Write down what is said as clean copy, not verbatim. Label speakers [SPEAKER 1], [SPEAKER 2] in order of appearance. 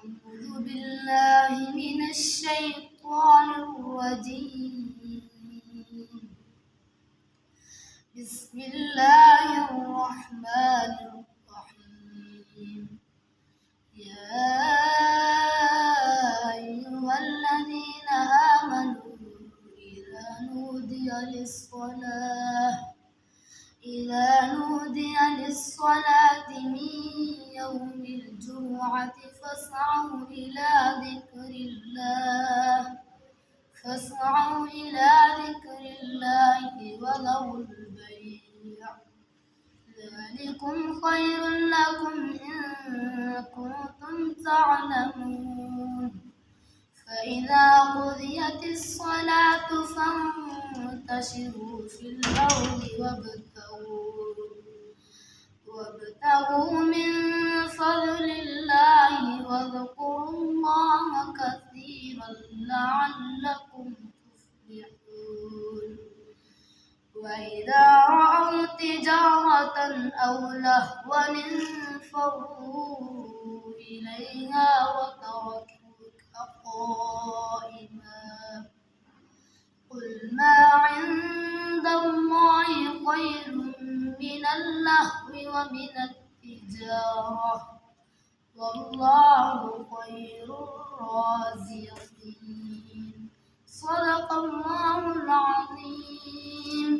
[SPEAKER 1] أعوذ بالله من الشيطان الرجيم. بسم الله الرحمن الرحيم. يا أيها الذين آمنوا إذا نودي للصلاة من يوم الجمعة فاسعوا إلى ذكر الله وذروا البيع ذلكم خير لكم إن كنتم تعلمون. فإذا قضيت الصلاة فانتشروا في الأرض وابتغوا من فضل الله واذكروا الله كثيرا لعلكم تفلحون. وإذا رأوا تجارة أو لهوا انفضوا إليها وتركوك قائما. قل ما عند الله خير من اللهو ومن التجارة والله خير الرازقين. صدق الله العظيم.